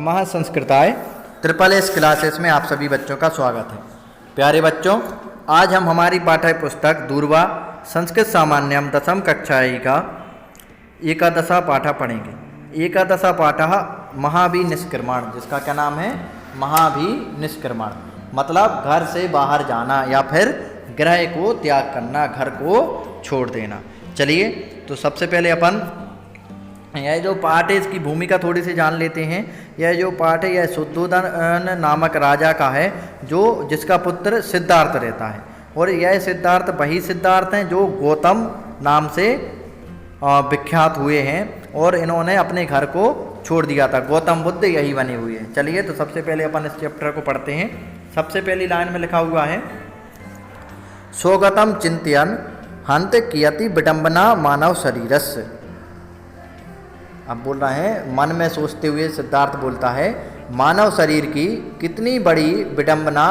नमः संस्कृताय triple S classes में आप सभी बच्चों का स्वागत है। प्यारे बच्चों, आज हम हमारी पाठ्य पुस्तक दूरवा संस्कृत सामान्यम दशम कक्षाई का एकादशा पाठ पढ़ेंगे। एकादशा पाठ महाभि निष्क्रमण, जिसका क्या नाम है? महाभि निष्क्रमण, मतलब घर से बाहर जाना या फिर गृह को त्याग करना, घर को छोड़ देना। चलिए, तो सबसे पहले अपन यह जो पाठ है इसकी भूमिका थोड़ी सी जान लेते हैं। यह जो पाठ है यह शुद्धोधन नामक राजा का है, जिसका पुत्र सिद्धार्थ रहता है। और यह सिद्धार्थ वही सिद्धार्थ हैं जो गौतम नाम से विख्यात हुए हैं, और इन्होंने अपने घर को छोड़ दिया था। गौतम बुद्ध यही बने हुए हैं। चलिए, तो सबसे पहले अपन इस चैप्टर को पढ़ते हैं। सबसे पहली लाइन में लिखा हुआ है, स्वगतम चिंतयन हंत कियति विडंबना मानव शरीरस्य। अब बोल रहा है, मन में सोचते हुए सिद्धार्थ बोलता है, मानव शरीर की कितनी बड़ी विडंबना,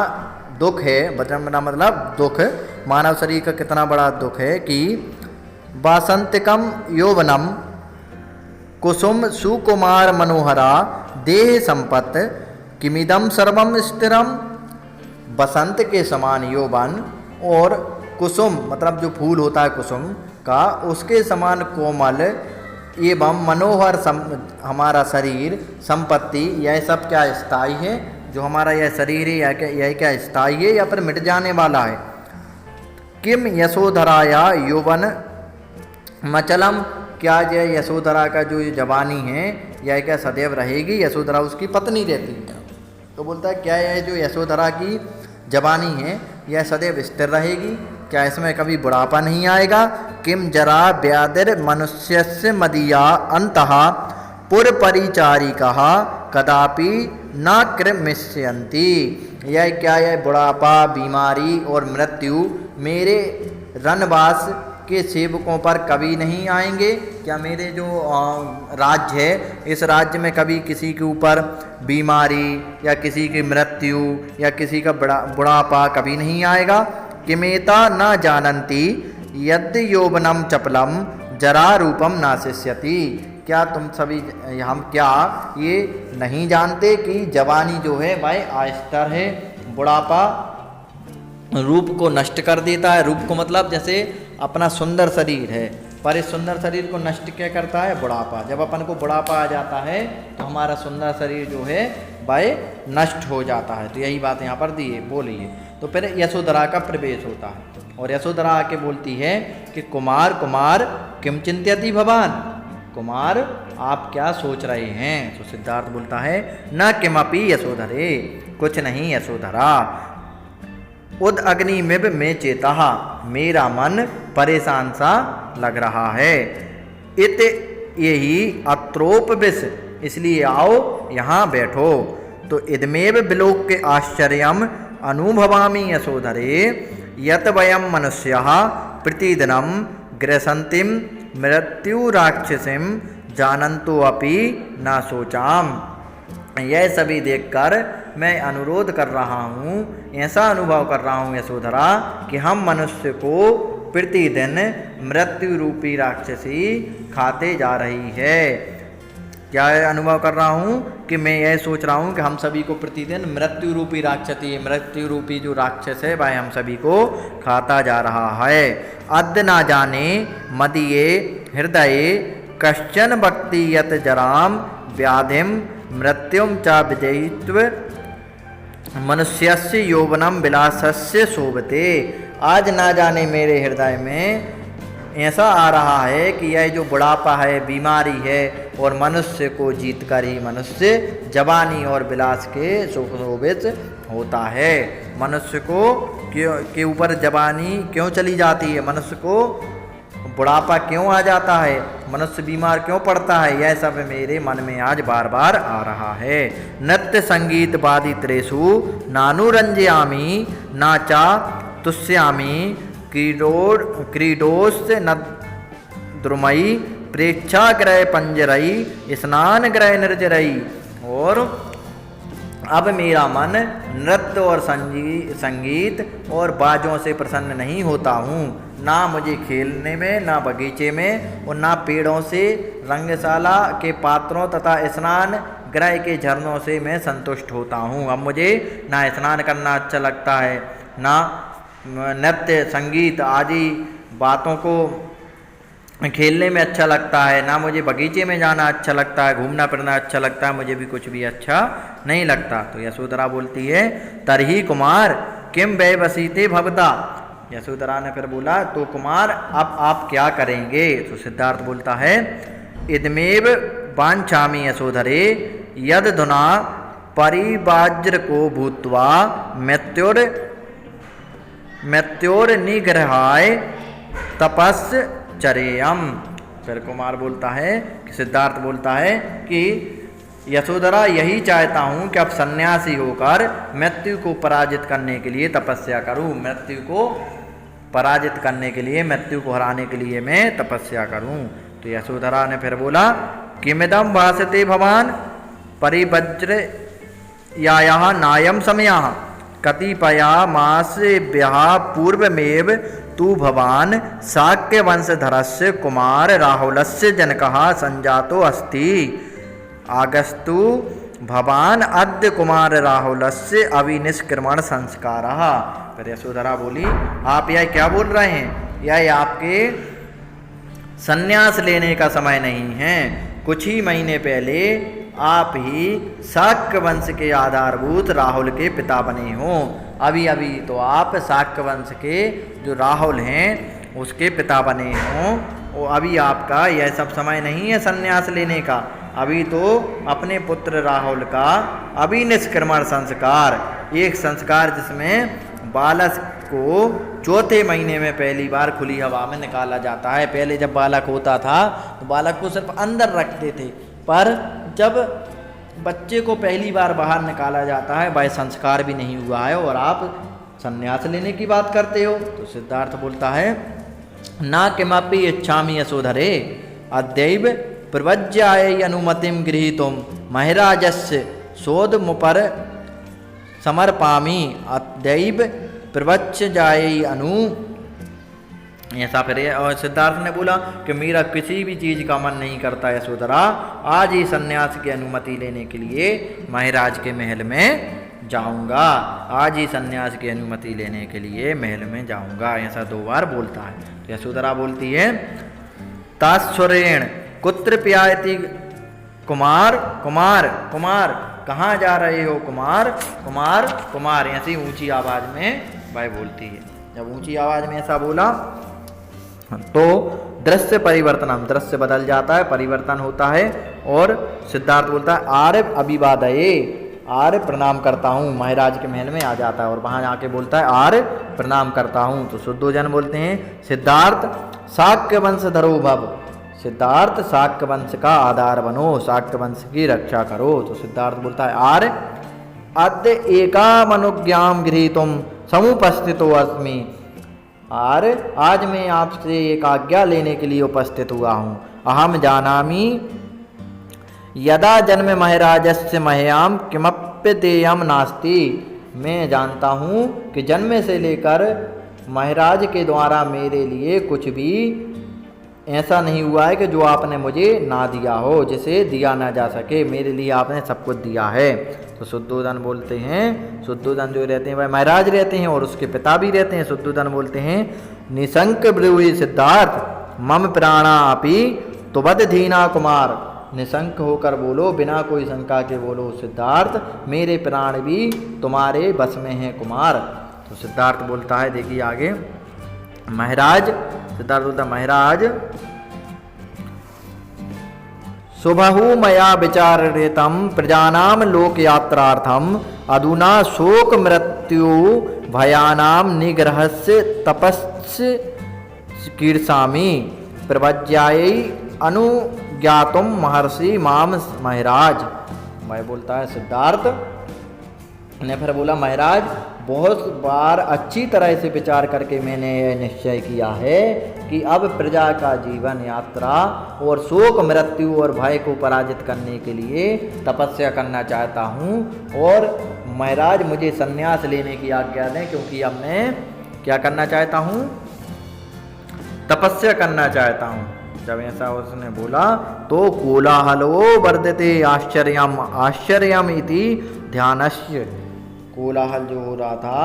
दुख है। विडंबना मतलब दुख। मानव शरीर का कितना बड़ा दुख है कि वासंतिकम यौवनम कुसुम सुकुमार मनोहरा देह संपत्त किमिदम सर्वम स्थिरम। बसंत के समान यौवन और कुसुम मतलब जो फूल होता है कुसुम का, उसके समान कोमल एवं मनोहर हमारा शरीर, संपत्ति, यह सब क्या स्थायी है? जो हमारा यह शरीर है यह क्या स्थायी है या फिर मिट जाने वाला है? किम यशोधराया यौवन मचलम, क्या यह यशोधरा का जो जवानी है यह क्या सदैव रहेगी? यशोधरा उसकी पत्नी रहती है। तो बोलता है, क्या यह जो यशोधरा की जवानी है यह सदैव स्थिर रहेगी? क्या इसमें कभी बुढ़ापा नहीं आएगा? किम जरा व्याधिर मनुष्यस्य मदीया अंतः पुरपरिचारिका कदापि न कृमिष्यन्ति। यह क्या, यह बुढ़ापा, बीमारी और मृत्यु मेरे रनवास के सेवकों पर कभी नहीं आएंगे? क्या मेरे जो राज्य है, इस राज्य में कभी किसी के ऊपर बीमारी या किसी की मृत्यु या किसी का बुढ़ापा कभी नहीं आएगा? किमेता न जानन्ति यद् यौवनम चपलम जरा रूपम नाशिष्यति। क्या तुम सभी हम क्या ये नहीं जानते कि जवानी जो है वह अस्थिर है, बुढ़ापा रूप को नष्ट कर देता है। रूप को मतलब जैसे अपना सुंदर शरीर है, पर इस सुंदर शरीर को नष्ट क्या करता है? बुढ़ापा। जब अपन को बुढ़ापा आ जाता है तो हमारा सुंदर शरीर जो है वह नष्ट हो जाता है। तो यही बात यहाँ पर दी है, बोलिए। तो फिर यशोधरा का प्रवेश होता है और यशोधरा आके बोलती है कि कुमार कुमार किम चिंत्यति भवान, कुमार आप क्या सोच रहे हैं? तो सिद्धार्थ बोलता है, न किमपि यशोधरे, कुछ नहीं यशोधरा। उद अग्निमिव में चेता, मेरा मन परेशान सा लग रहा है। इत यही अत्रोपविश, इसलिए आओ यहाँ बैठो। तो इदमेव विलोक के आश्चर्यम अनुभवामि यशोधरे यत वयम मनुष्यः प्रतिदिनं गृहसन्तीं मृत्युराक्षसीं जानन्तो अपि न सोचाम। यह सभी देखकर मैं अनुरोध कर रहा हूँ, ऐसा अनुभव कर रहा हूँ यशोधरा कि हम मनुष्य को प्रतिदिन मृत्यु रूपी राक्षसी खाते जा रही है। क्या अनुभव कर रहा हूँ कि मैं यह सोच रहा हूँ कि हम सभी को प्रतिदिन मृत्यु रूपी राक्षसी, मृत्यु रूपी जो राक्षस है वह हम सभी को खाता जा रहा है। अद्य ना जाने मदीये हृदय कश्चन भक्ति यत जराम व्याधिम मृत्युम च विजयित्व मनुष्यस्य यौवनम विलासस्य शोभते। आज ना जाने मेरे हृदय में ऐसा आ रहा है कि यह जो बुढ़ापा है, बीमारी है, और मनुष्य को जीत कर ही मनुष्य जवानी और विलास के शोभित होता है। मनुष्य को के ऊपर जवानी क्यों चली जाती है? मनुष्य को बुढ़ापा क्यों आ जाता है? मनुष्य बीमार क्यों पड़ता है? यह सब मेरे मन में आज बार बार आ रहा है। नृत्य संगीत वादित्रेषु नानुरंजयामि नाचा तुष्यामि क्रीडोस्य न द्रुमयी प्रेक्षाग्रह पंजरई स्नान ग्रह निर्जरई। और अब मेरा मन नृत्य और संगीत और बाजों से प्रसन्न नहीं होता हूँ। ना मुझे खेलने में, ना बगीचे में, और ना पेड़ों से रंगशाला के पात्रों तथा स्नान ग्रह के झरनों से मैं संतुष्ट होता हूँ। अब मुझे ना स्नान करना अच्छा लगता है, ना नृत्य संगीत आदि बातों को खेलने में अच्छा लगता है, ना मुझे बगीचे में जाना अच्छा लगता है, घूमना फिरना अच्छा लगता है, मुझे भी कुछ भी अच्छा नहीं लगता। तो यशोधरा बोलती है तरही कुमार किम वै वसीते भवता। यशोधरा ने फिर बोला तो कुमार अब आप क्या करेंगे। तो सिद्धार्थ बोलता है इदमेव वाञ्छामि यशोधरे यदधुना परिवाज्र को भूत्वा मृत्योर्निग्रहाय तपश्चर्यम्। फिर कुमार बोलता है कि सिद्धार्थ बोलता है कि यशोधरा यही चाहता हूँ कि अब सन्यासी होकर मृत्यु को पराजित करने के लिए तपस्या करूँ, मृत्यु को पराजित करने के लिए, मृत्यु को हराने के लिए मैं तपस्या करूँ। तो यशोधरा ने फिर बोला किमिदं भासते भवान परिवज्र यायाः नायं समयः कतिपया मासेभ्यः पूर्वमेव तु भवान शाक्यवंशधरस्य कुमार राहुलस्य जनकः संजातो अस्ति आगस्तु भवान अद्य कुमार राहुलस्य अविनिष्क्रमण संस्कारः। फिर यशोधरा बोली आप यह क्या बोल रहे हैं, यह आपके संन्यास लेने का समय नहीं है। कुछ ही महीने पहले आप ही शाक्य वंश के आधारभूत राहुल के पिता बने हो। अभी अभी तो आप शाक्य वंश के जो राहुल हैं उसके पिता बने हों, और अभी आपका यह सब समय नहीं है संन्यास लेने का। अभी तो अपने पुत्र राहुल का अभिनिष्क्रमण संस्कार, एक संस्कार जिसमें बालक को चौथे महीने में पहली बार खुली हवा में निकाला जाता है। पहले जब बालक होता था तो बालक को सिर्फ अंदर रखते थे, पर जब बच्चे को पहली बार बाहर निकाला जाता है वह संस्कार भी नहीं हुआ है और आप संन्यास लेने की बात करते हो। तो सिद्धार्थ बोलता है ना किमपि इच्छामि यशोधरे अद्यैव प्रव्रज्यायै अनुमतिं गृहीतुं महाराजस्य शोधमुपर समर्पामि अद्यैव प्रव्रज्यायै अनु। ऐसा फिर और सिद्धार्थ ने बोला कि मेरा किसी भी चीज़ का मन नहीं करता यशोधरा, आज ही सन्यास की अनुमति लेने के लिए महाराज के महल में जाऊंगा, आज ही सन्यास की अनुमति लेने के लिए महल में जाऊंगा। ऐसा 2 बार बोलता है। तो यशोधरा बोलती है तास्वरेण कुत्र प्यायति कुमार कुमार कुमार, कहाँ जा रहे हो कुमार कुमार कुमार। ऐसी ऊंची आवाज़ में वह बोलती है। जब ऊंची आवाज़ में ऐसा बोला तो दृश्य परिवर्तनम, दृश्य बदल जाता है, परिवर्तन होता है। और सिद्धार्थ बोलता है आर्य अभिवादये, आर्य प्रणाम करता हूँ। महाराज के महल में आ जाता है और वहाँ जाके बोलता है आर्य प्रणाम करता हूँ। तो शुद्धोजन बोलते हैं सिद्धार्थ शाक्य वंश धरो भव, सिद्धार्थ शाक्य वंश का आधार बनो, शाक्य वंश की रक्षा करो। तो सिद्धार्थ बोलता है आर्य अद्य एकामनुज्ञां गृहीतुं समुपस्थितो अस्मि, आर्य आज मैं आपसे एक आज्ञा लेने के लिए उपस्थित हुआ हूँ। अहम जानामि यदा जन्म महाराजस्य मह्याम किमप्यदेयं नास्ति, मैं जानता हूँ कि जन्म से लेकर महाराज के द्वारा मेरे लिए कुछ भी ऐसा नहीं हुआ है कि जो आपने मुझे ना दिया हो, जिसे दिया ना जा सके, मेरे लिए आपने सब कुछ दिया है। तो शुद्धोधन बोलते हैं, शुद्धोधन जो रहते हैं वह महाराज रहते हैं और उसके पिता भी रहते हैं। शुद्धोधन बोलते हैं निशंक ब्रूहि सिद्धार्थ मम प्राणा अपि तुबधीना कुमार, निशंक होकर बोलो, बिना कोई शंका के बोलो सिद्धार्थ, मेरे प्राण भी तुम्हारे बस में हैं कुमार। तो सिद्धार्थ बोलता है, देखिए आगे, महाराज, सिद्धार्थ बोलता महाराज शुभहु मया विचारितं प्रजानां लोकयात्रार्थम अधुना शोक मृत्यु भयानां निग्रहस्य तपस्य कीर्षामि प्रवज्यायै अनुज्ञातुं महर्षि माम महाराज। मैं बोलता है सिद्धार्थ ने फिर बोला महाराज बहुत बार अच्छी तरह से विचार करके मैंने यह निश्चय किया है कि अब प्रजा का जीवन यात्रा और शोक मृत्यु और भय को पराजित करने के लिए तपस्या करना चाहता हूँ, और महाराज मुझे संन्यास लेने की आज्ञा दें, क्योंकि अब मैं क्या करना चाहता हूँ, तपस्या करना चाहता हूँ। जब ऐसा उसने बोला तो कोलाहलो वर्धते आश्चर्यम आश्चर्यम इति ध्यानस्य, कोलाहल जो हो रहा था,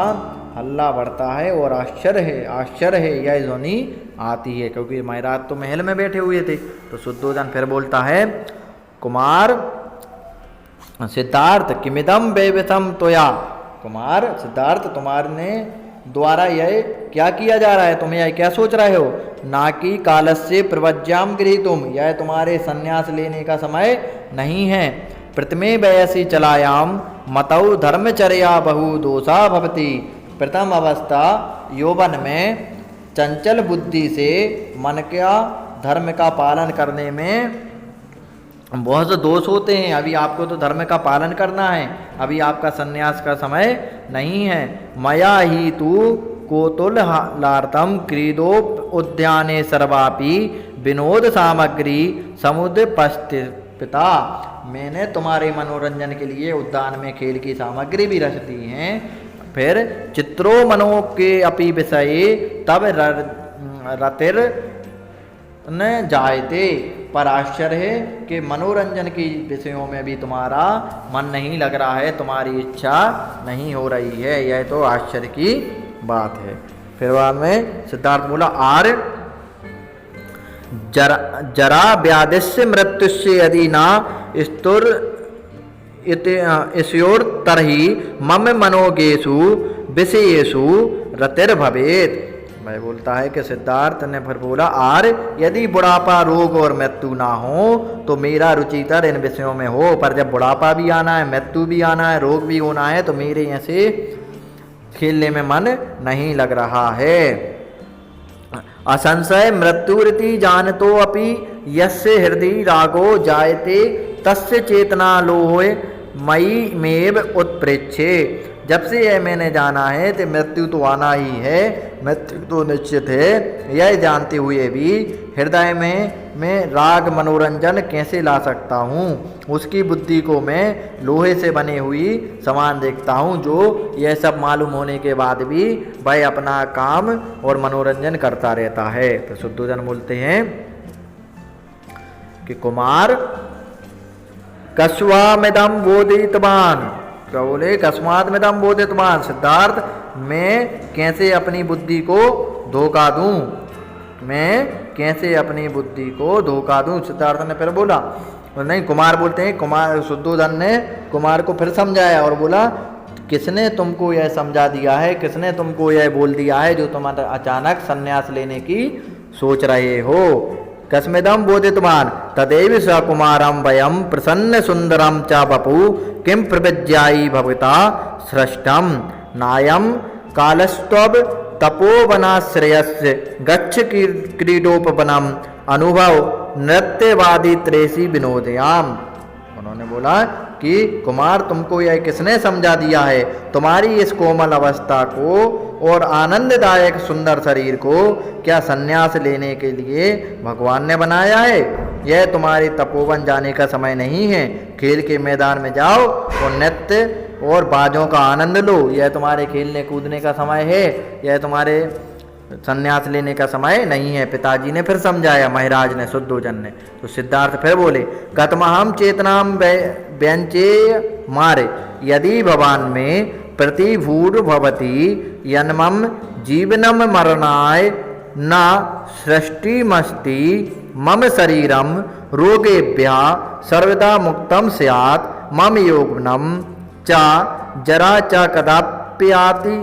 हल्ला बढ़ता है और आश्चर्य है यह ध्वनि आती है, क्योंकि महाराज तो महल में बैठे हुए थे। तो शुद्धोधन फिर बोलता है, कुमार सिद्धार्थ किमिदम वैवतम त्वया, कुमार सिद्धार्थ तुम्हारे द्वारा यह क्या किया जा रहा है, तुम यह क्या सोच रहे हो, ना कि कालस्य प्रवज्याम गृहीतुम, यह तुम्हारे संन्यास लेने का समय नहीं है। प्रथमे वयसि चलायाम मतौ धर्मचर्या बहु दोषा भवति, प्रथम अवस्था यौवन में चंचल बुद्धि से मन का धर्म का पालन करने में बहुत से दोष होते हैं। अभी आपको तो धर्म का पालन करना है, अभी आपका सन्यास का समय नहीं है। मया ही तू कोतुलार्थम क्रीडो उद्याने सर्वापि विनोद सामग्री समुद्र पिता, मैंने तुम्हारे मनोरंजन के लिए उद्यान में खेल की सामग्री भी रख दी हैं। फिर चित्रो मनो के अपि विषय तब रतिर न जायते, पर आश्चर्य है कि मनोरंजन के विषयों में भी तुम्हारा मन नहीं लग रहा है, तुम्हारी इच्छा नहीं हो रही है, यह तो आश्चर्य की बात है। फिर बाद में सिद्धार्थ बोला, आर्य जरा व्याधिस्य मृत्युस्य यदि ना स्तुर ईश्योर तरही मम मनोगेशु विषयेषु रतिर्भवेत्। मैं बोलता है कि सिद्धार्थ ने फिर बोला, आर्य यदि बुढ़ापा रोग और मृत्यु ना हो तो मेरा रुचितर इन विषयों में हो, पर जब बुढ़ापा भी आना है, मृत्यु भी आना है, रोग भी होना है, तो मेरे ऐसे खेलने में मन नहीं लग रहा है। असंशय मृत्युरिति जानतो अपि यस्य हृदय रागो जायते तस्य चेतना लोहे मयि मेव उत्प्रेक्षे। जब से यह मैंने जाना है तो मृत्यु तो आना ही है, मृत्यु तो निश्चित है, यह जानते हुए भी हृदय में मैं राग मनोरंजन कैसे ला सकता हूँ, उसकी बुद्धि को मैं लोहे से बनी हुई समान देखता हूँ, जो यह सब मालूम होने के बाद भी वह अपना काम और मनोरंजन करता रहता है। तो शुद्धोधन बोलते हैं कि कुमार कस्वामिदं बोधितवान, क्या बोले, कस्मात् मिदं बोधितवान, सिद्धार्थ मैं कैसे अपनी बुद्धि को धोखा दूं, मैं कैसे अपनी बुद्धि को धोखा दूं। सिद्धार्थ ने फिर बोला, नहीं कुमार बोलते हैं, कुमार शुद्धोधन ने कुमार को फिर समझाया और बोला, किसने तुमको यह समझा दिया है, किसने तुमको यह बोल दिया है जो तुम अचानक संन्यास लेने की सोच रहे हो। कस्मिदं बोधितवान तदेव स कुमारं वयं प्रसन्न सुंदरं च बपु किं प्रविज्यायि भवता सृष्टम नायं कालस्त्वब तपोवनाश्रयस्य गच्छ क्रीडोपवनम अनुभव नृत्यवादी त्रेसी विनोदयाम। उन्होंने बोला कि कुमार तुमको यह किसने समझा दिया है, तुम्हारी इस कोमल अवस्था को और आनंददायक सुंदर शरीर को क्या संन्यास लेने के लिए भगवान ने बनाया है। यह तुम्हारी तपोवन जाने का समय नहीं है, खेल के मैदान में जाओ और नृत्य और बाजों का आनंद लो, यह तुम्हारे खेलने कूदने का समय है, यह तुम्हारे संन्यास लेने का समय नहीं है। पिताजी ने फिर समझाया, महाराज ने, शुद्धोधन ने। तो सिद्धार्थ फिर बोले, कतमहम चेतनाम व्यंचे मारे यदि भवान में प्रतिभूर भवती यन्मम जीवनम मरणाय न सृष्टिमस्ति मम शरीरम रोगेभ्यः सर्वदा मुक्तम स्यात् मम यौवनम च जरा च कदाप्याति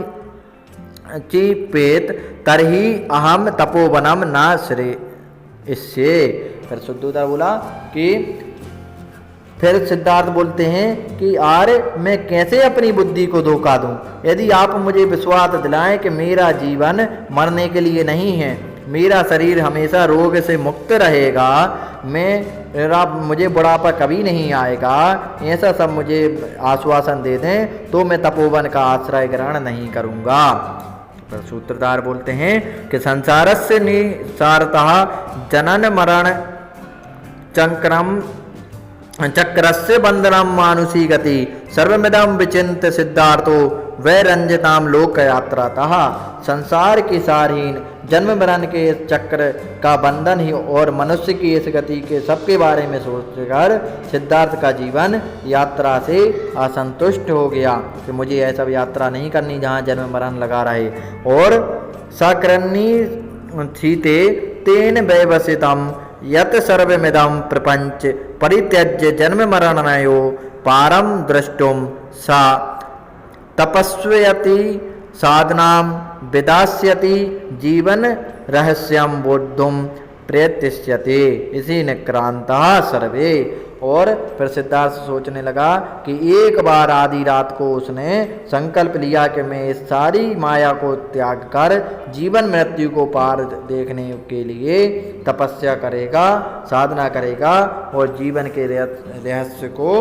चिपेत तरही अहम तपोवनम न श्रे। इससे फिर शुद्धोधन बोला कि फिर सिद्धार्थ बोलते हैं कि आर्य मैं कैसे अपनी बुद्धि को धोखा दूं, यदि आप मुझे विश्वास दिलाएं कि मेरा जीवन मरने के लिए नहीं है, मेरा शरीर हमेशा रोग से मुक्त रहेगा, मुझे बुढ़ापा कभी नहीं आएगा, ऐसा सब मुझे आश्वासन दे दें तो मैं तपोवन का आश्रय ग्रहण नहीं करूँगा। तो सूत्रधार बोलते हैं कि संसारस्य निसारतः जनन मरण चक्रम चक्रस्य बंधनम मानुषी गति सर्वमिदं विचिन्त्य सिद्धार्थो वैरंजिताम लोक यात्रातः। संसार की सारहीन जन्म मरण के इस चक्र का बंधन ही और मनुष्य की इस गति के सबके बारे में सोचकर सिद्धार्थ का जीवन यात्रा से असंतुष्ट हो गया कि मुझे यह सब यात्रा नहीं करनी जहाँ जन्म मरण लगा रहे। और सकरणी सीते तेन वैवसितम यत सर्वमिदं प्रपंच परित्यज्य जन्म मरणयो पारम द्रष्टुम सा तपस्वयति साधनां विदास्यति जीवन रहस्यम बोद्धुम प्रयतिष्यते इसी निक्रांता सर्वे। और फिर सिद्धार्थ सोचने लगा कि एक बार आधी रात को उसने संकल्प लिया कि मैं इस सारी माया को त्याग कर जीवन मृत्यु को पार देखने के लिए तपस्या करेगा, साधना करेगा और जीवन के रहस्य को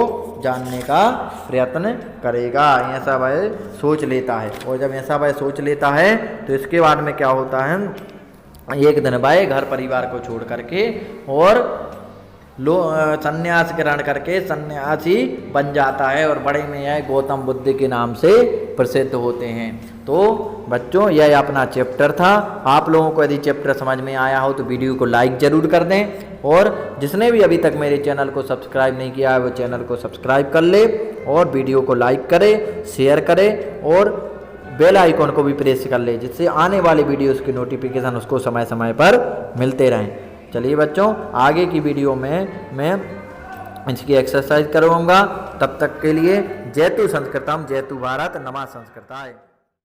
जानने का प्रयत्न करेगा। ऐसा वह सोच लेता है। और जब ऐसा वह सोच लेता है तो इसके बाद में क्या होता है, एक दिन वह घर परिवार को छोड़ करके और संन्यास ग्रहण करके सन्यासी बन जाता है और बड़े में यह गौतम बुद्ध के नाम से प्रसिद्ध होते हैं। तो बच्चों यह अपना चैप्टर था। आप लोगों को यदि चैप्टर समझ में आया हो तो वीडियो को लाइक ज़रूर कर दें और जिसने भी अभी तक मेरे चैनल को सब्सक्राइब नहीं किया है वो चैनल को सब्सक्राइब कर ले और वीडियो को लाइक करे, शेयर करे और बेल आइकॉन को भी प्रेस कर ले जिससे आने वाली वीडियोस की नोटिफिकेशन उसको समय समय पर मिलते रहें। चलिए बच्चों, आगे की वीडियो में मैं इसकी एक्सरसाइज करवाऊंगा। तब तक के लिए जयतु संस्कृतम जयतु भारत नमः संस्कृताय।